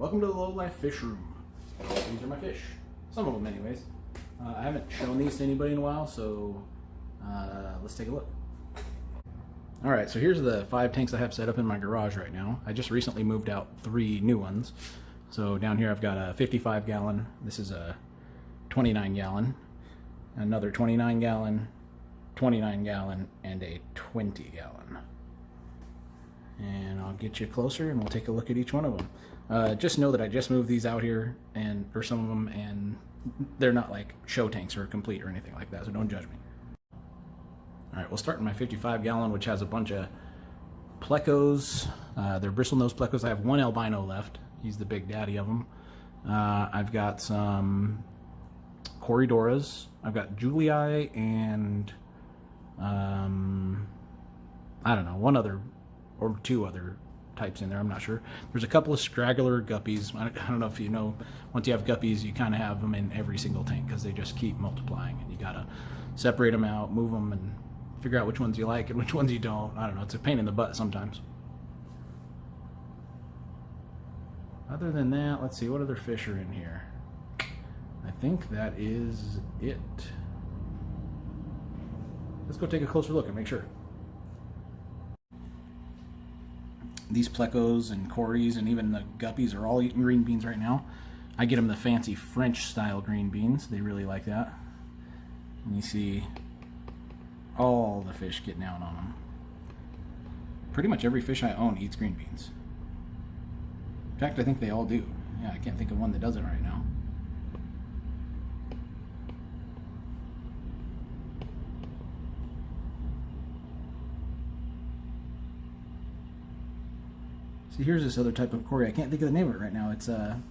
Welcome to the LowLife fish room. These are my fish. Some of them anyways. I haven't shown these to anybody in a while, so let's take a look. Alright, so here's the 5 tanks I have set up in my garage right now. I just recently moved out 3 new ones. So down here I've got a 55 gallon, this is a 29 gallon, another 29 gallon, 29 gallon, and a 20 gallon. And I'll get you closer and we'll take a look at each one of them. Just know that I just moved these out here, or some of them, and they're not like show tanks or complete or anything like that, so don't judge me. Alright, we'll start in my 55 gallon, which has a bunch of plecos. They're bristlenose plecos. I have one albino left. He's the big daddy of them. I've got some Corridoras. I've got Julii and I don't know, one other or 2 other types in there, I'm not sure. There's a couple of straggler guppies. I don't know if you know, once you have guppies, you kind of have them in every single tank because they just keep multiplying, and you gotta separate them out, move them, and figure out which ones you like and which ones you don't. I don't know, it's a pain in the butt sometimes. Other than that, let's see, what other fish are in here? I think that is it. Let's go take a closer look and make sure. These plecos and corys and even the guppies are all eating green beans right now. I get them the fancy French style green beans. They really like that. And you see all the fish getting out on them. Pretty much every fish I own eats green beans. In fact, I think they all do. Yeah, I can't think of one that doesn't right now. See, here's this other type of cory. I can't think of the name of it right now. It's dang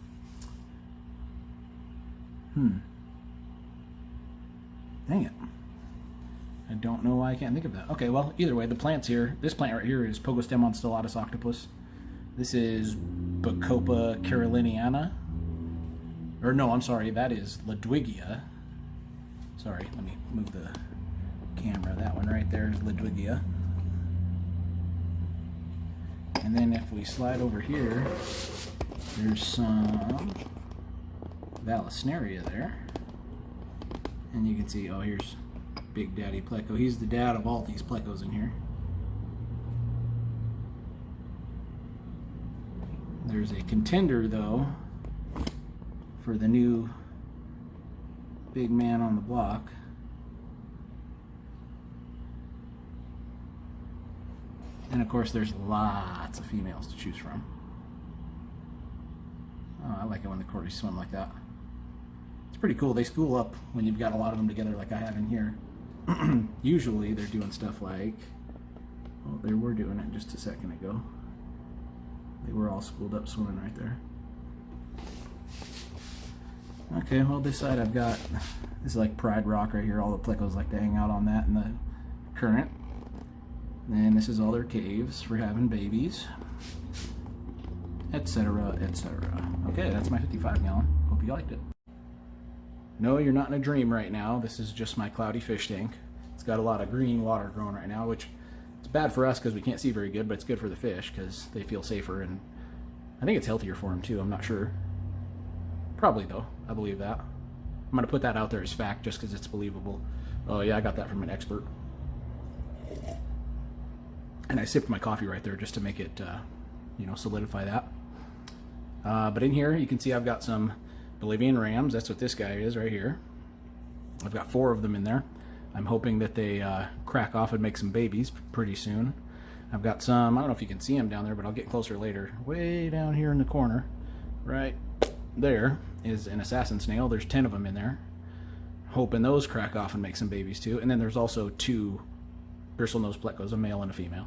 it. I don't know why I can't think of that. Okay, well, either way, the plants here. This plant right here is Pogostemon stellatus octopus. This is Bacopa caroliniana. Or no, I'm sorry, that is Ludwigia. Sorry, let me move the camera. That one right there is Ludwigia. And then if we slide over here, there's some Vallisneria there. And you can see, oh, here's Big Daddy Pleco. He's the dad of all these plecos in here. There's a contender, though, for the new big man on the block. And of course, there's lots of females to choose from. Oh, I like it when the corys swim like that. It's pretty cool. They school up when you've got a lot of them together like I have in here. Usually they're doing stuff like, oh, they were doing it just a second ago. They were all schooled up swimming right there. Okay, well, this side I've got, this is like Pride Rock right here. All the plecos like to hang out on that in the current. And this is all their caves for having babies, etc., etc. Okay, that's my 55 gallon. Hope you liked it. No, you're not in a dream right now. This is just my cloudy fish tank. It's got a lot of green water growing right now, which it's bad for us because we can't see very good, but it's good for the fish because they feel safer, and I think it's healthier for them too. I'm not sure. Probably though. I believe that. I'm going to put that out there as fact just because it's believable. Oh yeah, I got that from an expert. And I sipped my coffee right there just to make it, you know, solidify that. But in here, you can see I've got some Bolivian rams. That's what this guy is right here. I've got 4 of them in there. I'm hoping that they crack off and make some babies pretty soon. I've got some, I don't know if you can see them down there, but I'll get closer later. Way down here in the corner, right there, is an assassin snail. There's 10 of them in there. Hoping those crack off and make some babies too. And then there's also 2 bristlenose plecos, a male and a female.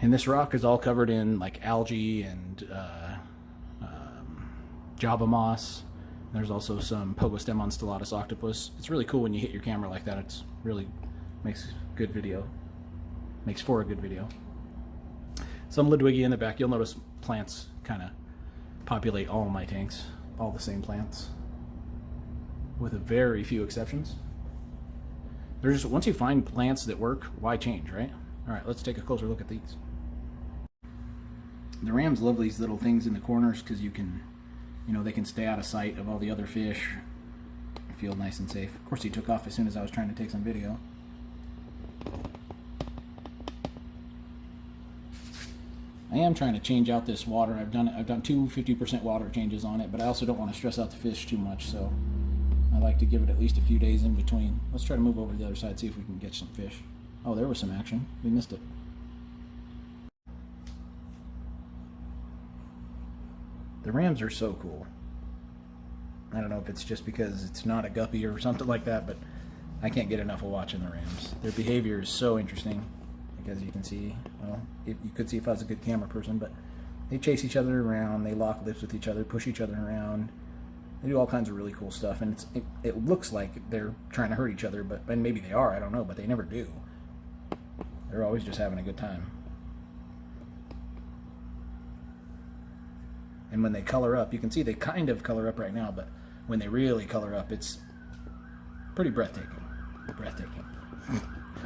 And this rock is all covered in like algae and Java moss. There's also some Pogostemon stellatus octopus. It's really cool when you hit your camera like that. It's really makes good video. Makes for a good video. Some Ludwigia in the back. You'll notice plants kind of populate all my tanks. All the same plants, with a very few exceptions. There's once you find plants that work, why change, right? All right, let's take a closer look at these. The rams love these little things in the corners because you can, they can stay out of sight of all the other fish. Feel nice and safe. Of course, he took off as soon as I was trying to take some video. I am trying to change out this water. I've done two 50% water changes on it, but I also don't want to stress out the fish too much, so I like to give it at least a few days in between. Let's try to move over to the other side, see if we can get some fish. Oh, there was some action. We missed it. The rams are so cool. I don't know if it's just because it's not a guppy or something like that, but I can't get enough of watching the rams. Their behavior is so interesting. As you can see, well, you could see if I was a good camera person, but they chase each other around, they lock lips with each other, push each other around. They do all kinds of really cool stuff, and it looks like they're trying to hurt each other, and maybe they are, I don't know, but they never do. They're always just having a good time. And when they color up, you can see they kind of color up right now, but when they really color up, it's pretty breathtaking. Breathtaking.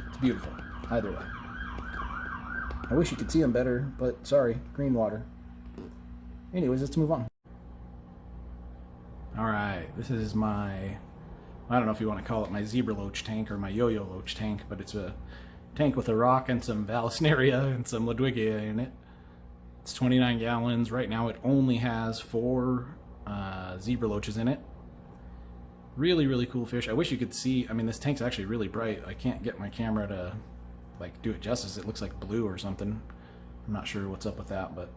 It's beautiful, either way. I wish you could see them better, but sorry, green water. Anyways, let's move on. Alright, this is my, I don't know if you want to call it my zebra loach tank or my yo-yo loach tank, but it's a tank with a rock and some Vallisneria and some Ludwigia in it. It's 29 gallons. Right now it only has 4 zebra loaches in it. Really, really cool fish. I wish you could see, I mean, this tank's actually really bright. I can't get my camera to do it justice. It looks like blue or something. I'm not sure what's up with that, but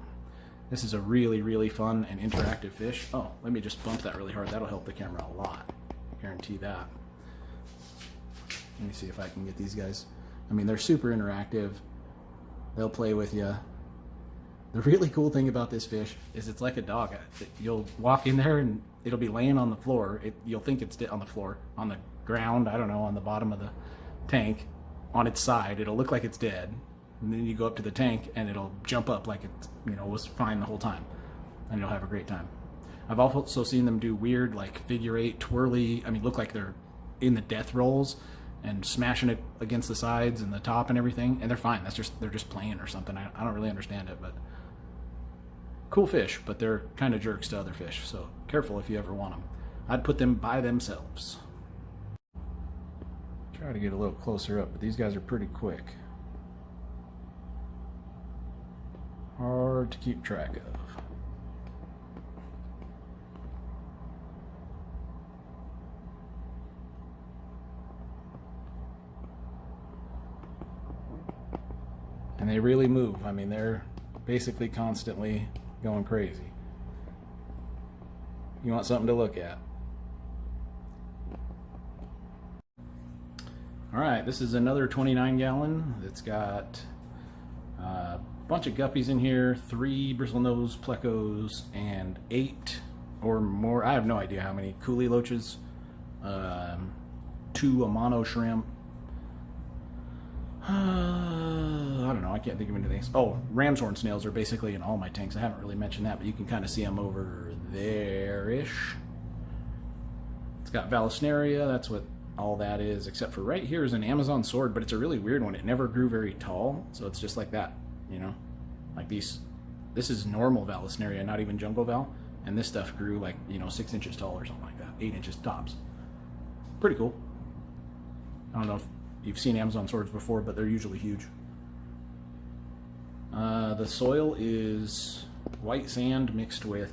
this is a really, really fun and interactive fish. Oh, let me just bump that really hard. That'll help the camera a lot. Guarantee that. Let me see if I can get these guys. I mean, they're super interactive. They'll play with you. The really cool thing about this fish is it's like a dog. You'll walk in there and it'll be laying on the floor. You'll think it's on the floor, on the ground, I don't know, on the bottom of the tank. On its side, it'll look like it's dead, and then you go up to the tank and it'll jump up like it was fine the whole time, and you'll have a great time. I've also seen them do weird figure 8 twirly, I mean, look like they're in the death rolls and smashing it against the sides and the top and everything, and they're fine. They're just playing or something. I don't really understand it, but cool fish, but they're kind of jerks to other fish, so careful if you ever want them. I'd put them by themselves. Try to get a little closer up, but these guys are pretty quick. Hard to keep track of. And they really move. I mean, they're basically constantly going crazy. You want something to look at. Alright, this is another 29 gallon. It's got a bunch of guppies in here, 3 bristlenose plecos, and 8 or more, I have no idea how many, coolie loaches, 2 Amano shrimp, I don't know, I can't think of anything. Oh, ram's horn snails are basically in all my tanks. I haven't really mentioned that, but you can kind of see them over there-ish. It's got Vallisneria, that's what all that is, except for right here is an Amazon sword, but it's a really weird one. It never grew very tall, so it's just like that, like these. This is normal Vallisneria, not even jungle val, and this stuff grew 6 inches tall or something like that, 8 inches tops. Pretty cool. I don't know if you've seen Amazon swords before, but they're usually huge. The soil is white sand mixed with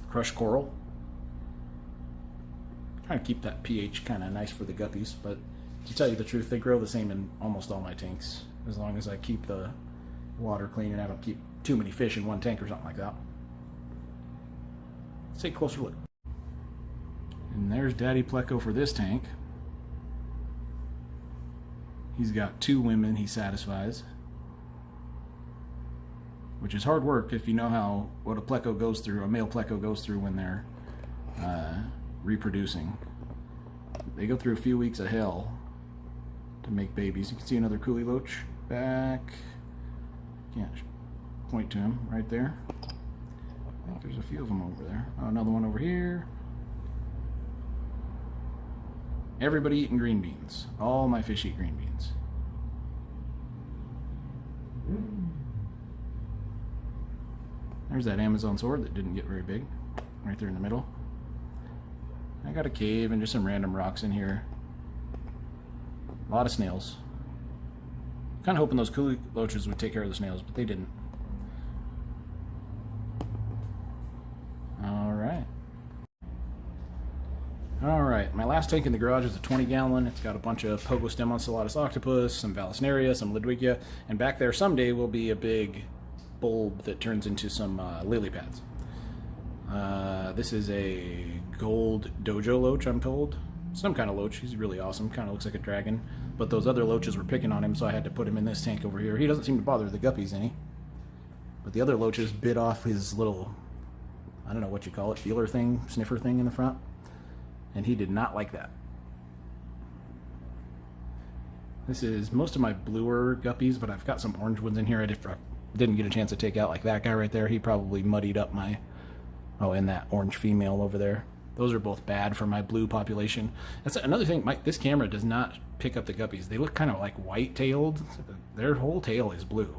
crushed coral. Trying to keep that pH kind of nice for the guppies, but to tell you the truth, they grow the same in almost all my tanks, as long as I keep the water clean and I don't keep too many fish in one tank or something like that. Let's take a closer look. And there's Daddy Pleco for this tank. He's got 2 women he satisfies, which is hard work if you know what a pleco goes through, a male pleco goes through when they're reproducing. They go through a few weeks of hell to make babies. You can see another coolie loach back. Can't point to him right there. I think there's a few of them over there. Oh, another one over here. Everybody eating green beans. All my fish eat green beans. There's that Amazon sword that didn't get very big, right there in the middle. I got a cave and just some random rocks in here. A lot of snails. Kind of hoping those coolie loaches would take care of the snails, but they didn't. Alright, my last tank in the garage is a 20-gallon. It's got a bunch of Pogostemon Stellatus octopus, some Vallisneria, some Ludwigia, and back there someday will be a big bulb that turns into some lily pads. This is a gold dojo loach, I'm told. Some kind of loach. He's really awesome. Kind of looks like a dragon. But those other loaches were picking on him, so I had to put him in this tank over here. He doesn't seem to bother the guppies any. But the other loaches bit off his little, I don't know what you call it, feeler thing, sniffer thing in the front. And he did not like that. This is most of my bluer guppies, but I've got some orange ones in here I didn't get a chance to take out, like that guy right there. He probably muddied up my... Oh, and that orange female over there. Those are both bad for my blue population. That's another thing, this camera does not pick up the guppies. They look kind of like white-tailed. Their whole tail is blue.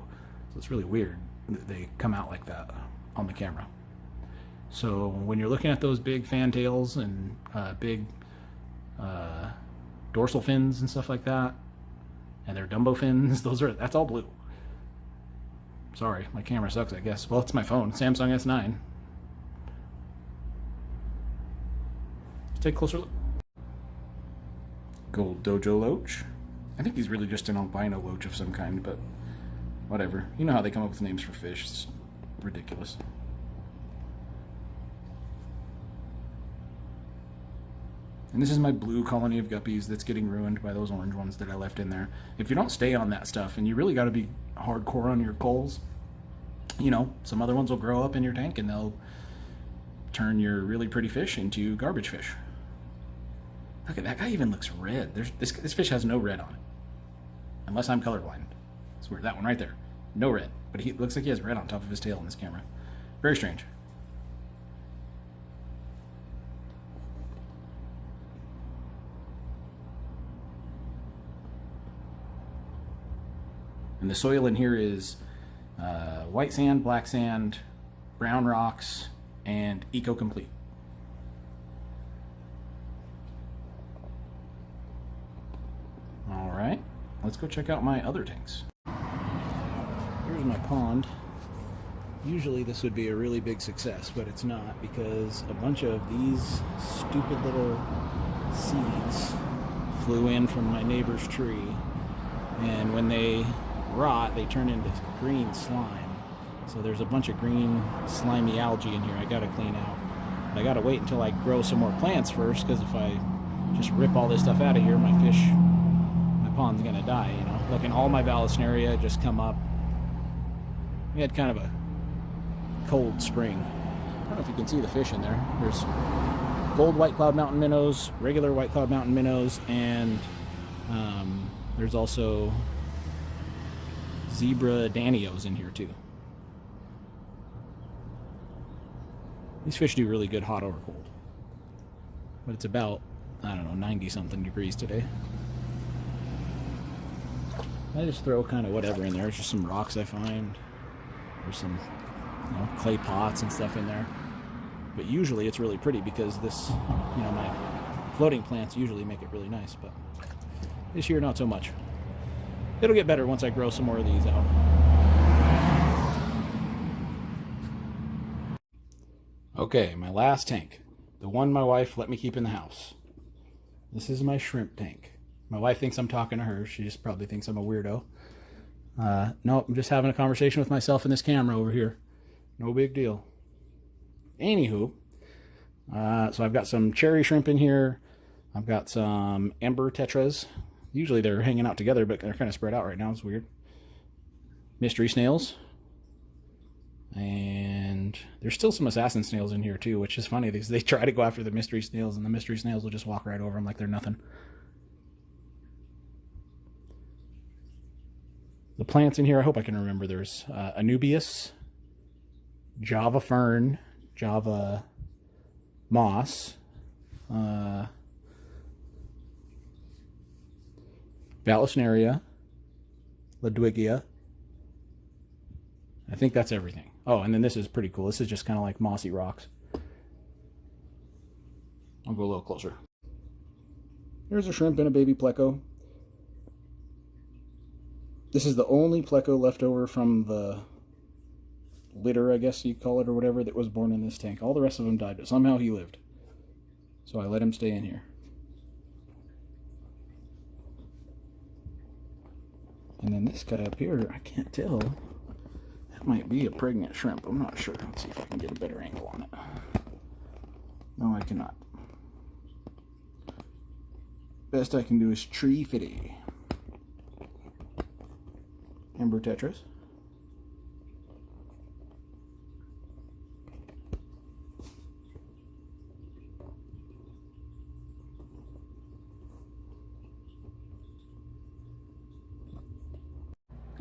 So it's really weird that they come out like that on the camera. So when you're looking at those big fantails and big dorsal fins and stuff like that, and their Dumbo fins, that's all blue. Sorry, my camera sucks, I guess. Well, it's my phone, Samsung S9. Let's take a closer look. Gold Dojo Loach. I think he's really just an albino loach of some kind, but whatever. You know how they come up with names for fish. It's ridiculous. And this is my blue colony of guppies that's getting ruined by those orange ones that I left in there. If you don't stay on that stuff, and you really got to be hardcore on your culls, you know, some other ones will grow up in your tank and they'll turn your really pretty fish into garbage fish. Look at that guy, even looks red. This fish has no red on it. Unless I'm colorblind. I swear, that one right there. No red. But he looks like he has red on top of his tail in this camera. Very strange. And the soil in here is white sand, black sand, brown rocks, and eco-complete. All right, let's go check out my other tanks. Here's my pond. Usually this would be a really big success, but it's not, because a bunch of these stupid little seeds flew in from my neighbor's tree, and when they rot, they turn into green slime. So there's a bunch of green slimy algae in here I gotta clean out. But I gotta wait until I grow some more plants first, because if I just rip all this stuff out of here, my pond's gonna die, you know. Look, and all my Vallisneria just come up. We had kind of a cold spring. I don't know if you can see the fish in there. There's gold white cloud mountain minnows, regular white cloud mountain minnows, and there's also zebra danios in here too. These fish do really good hot or cold. But it's about, I don't know, 90 something degrees today. I just throw kind of whatever in there. It's just some rocks I find. There's some, you know, clay pots and stuff in there. But usually it's really pretty because this, you know, my floating plants usually make it really nice, but this year not so much. It'll get better once I grow some more of these out. Okay, my last tank. The one my wife let me keep in the house. This is my shrimp tank. My wife thinks I'm talking to her. She just probably thinks I'm a weirdo. No, I'm just having a conversation with myself in this camera over here. No big deal. Anywho, so I've got some cherry shrimp in here. I've got some ember tetras. Usually they're hanging out together, but they're kind of spread out right now. It's weird. Mystery snails. And there's still some assassin snails in here too, which is funny because they try to go after the mystery snails and the mystery snails will just walk right over them like they're nothing. The plants in here, I hope I can remember. There's Anubias, Java fern, Java moss, Vallisneria, Ludwigia. I think that's everything. Oh, and then this is pretty cool. This is just kind of like mossy rocks. I'll go a little closer. Here's a shrimp and a baby pleco. This is the only pleco left over from the litter, I guess you'd call it, or whatever, that was born in this tank. All the rest of them died, but somehow he lived. So I let him stay in here. And then this guy up here, I can't tell. That might be a pregnant shrimp. I'm not sure. Let's see if I can get a better angle on it. No, I cannot. Best I can do is tree fitty. Amber tetras.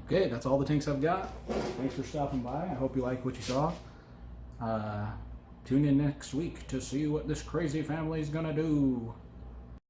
Okay, that's all the tanks I've got. Thanks for stopping by. I hope you like what you saw. Tune in next week to see what this crazy family is gonna do.